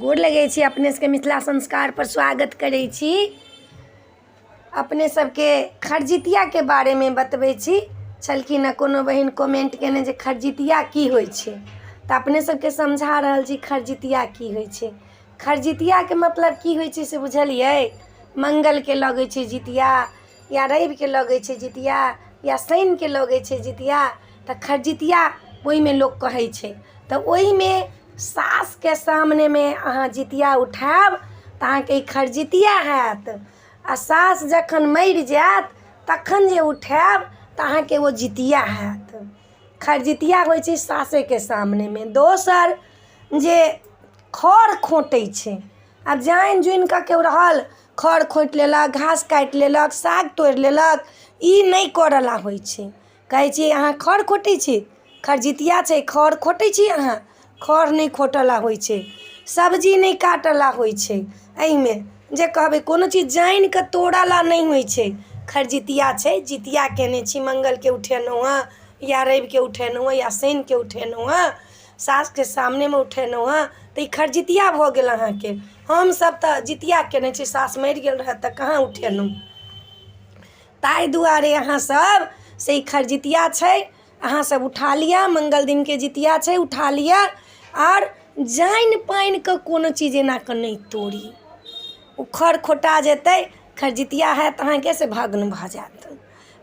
गोर लगै छी। अपने सबके मिथिला संस्कार पर स्वागत करै छी। अपने सबके खरजितिया के बारे में बतबै छी। छलखिन हँ कोनो बहिन कमेंट केने जे खरजितिया की होइ छै, तऽ अपने सबके समझा रहल छी खरजितिया की होइ छै। खरजितिया के मतलब की होइ छै से बुझलियै? मंगल के लगै छै जितिया, या रवि के लगै छै जितिया, या शनि के लगै छै जितिया, तऽ खरजितिया ओहिमे लोक कहै छै। तऽ ओहिमे सास के सामने में अहाँ जितिया उठायब तऽ अहाँके ई खरजितिया हैत। आ सास जखन मरि जायत तखन जे उठायब तऽ अहाँके ओ जितिया हैत। खरजितिया होइ छै सासे के सामने में। दोसर जे खढ़ खोंटै छै, आब जानि जुनि कऽ केओ रहल खढ़ खोंटि लेलक, घास काटि लेलक, साग तोड़ि लेलक, ई नहि करला होइ छै। कहै छी अहाँ खढ़ खोंटै छी, खरजितिया छै खढ़ खोंटै छी अहाँ, खढ़ नहि खोंटला होइ छै। सब्जी नहि काटला होइ छै। एहिमे जे कहबै कोनो चीज जानि कऽ तोड़ला नहि होइ छै। खरजितिया छै, जितिया केने छी, मंगलके उठेलहुँ हँ, या रविके उठेलहुँ हँ, या शनिके उठेलहुँ हँ, सासके सामनेमे उठेलहुँ हँ, तऽ ई खरजितिया भऽ गेल अहाँके। हमसब तऽ जितिया केने छी, सास मरि गेल रहै तऽ कहाँ उठेलहुँ। ताहि दुआरे अहाँसब से ई खरजितिया छै, अहाँसब उठा लिअ। मंगल दिनके जितिया छै, उठा लिअ। और जानि पानि कऽ कोनो चीज एना कऽ नहि तोड़ी। ओ खढ़ खोटा जेतै, खरजितिया हैत अहाँके से भग्न भऽ जायत।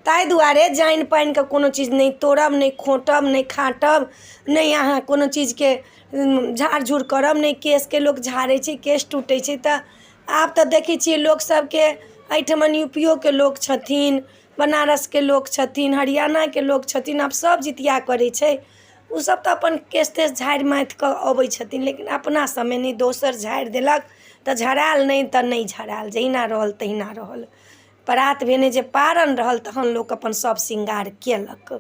ताहि दुआरे जानि पानि कऽ कोनो चीज नहि तोड़ब, नहि खोंटब, नहि खाँटब, नहि अहाँ कोनो चीजके झाड़ झूड़ करब, नहि केशके लोक झाड़ै छै, केश टूटै छै। तऽ आब तऽ देखै छियै लोक सबके एहिठमन यूपीओके लोक छथिन, बनारसके लोक छथिन, हरियाणाके लोक छथिन, आब सब जितिया करै छै। ओसब तऽ अपन केश तेश झाड़ि माथि कऽ अबै छथिन, लेकिन अपना सबमे नहि। दोसर झाड़ि देलक तऽ झड़ायल, नहि तऽ नहि झड़ायल, जहिना रहल तहिना रहल। परात भेने जे पारन रहल तहन लोक अपन सब श्रृंगार केलक।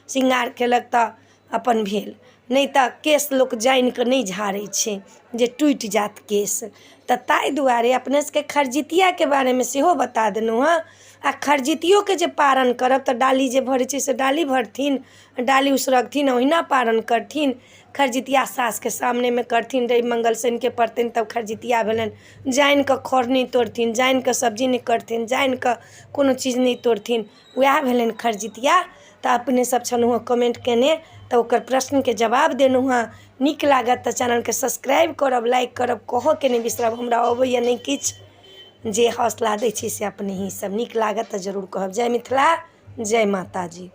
श्रृंगार केलक तऽ अपन भेल, नहि तऽ केश लोक जानि कऽ नहि झाड़ै छै जे टुटि जायत केश। तऽ ताहि दुआरे अपने सबके खरजितियाके बारेमे सेहो बता देलहुँ हँ। आ खरजितियोके जे पारण करब तऽ डाली जे भरै छै से डाली भरथिन, डाली उसरगथिन, ओहिना पारण करथिन। खरजितिया सासके सामनेमे करथिन, रवि मंगल शनिके पड़तनि तब खरजितिया भेलनि। जानि कऽ खढ़ नहि तोड़थिन, जानि कऽ सब्जी नहि करथिन, जानि कऽ कोनो चीज नहि तोड़थिन, वएह भेलनि खरजितिया। तऽ अपने सब छलहुँ हँ कमेंट केने, तऽ ओकर प्रश्नके जवाब देलहुँ हँ। नीक लागत तऽ चैनलके सब्सक्राइब करब, लाइक करब, कहऽके नहि बिसरब। हमरा अबैए नहि किछु, जे हौसला दै छी से अपने ही सब। नीक लागत तऽ जरूर कहब। जय मिथिला, जय माता जी।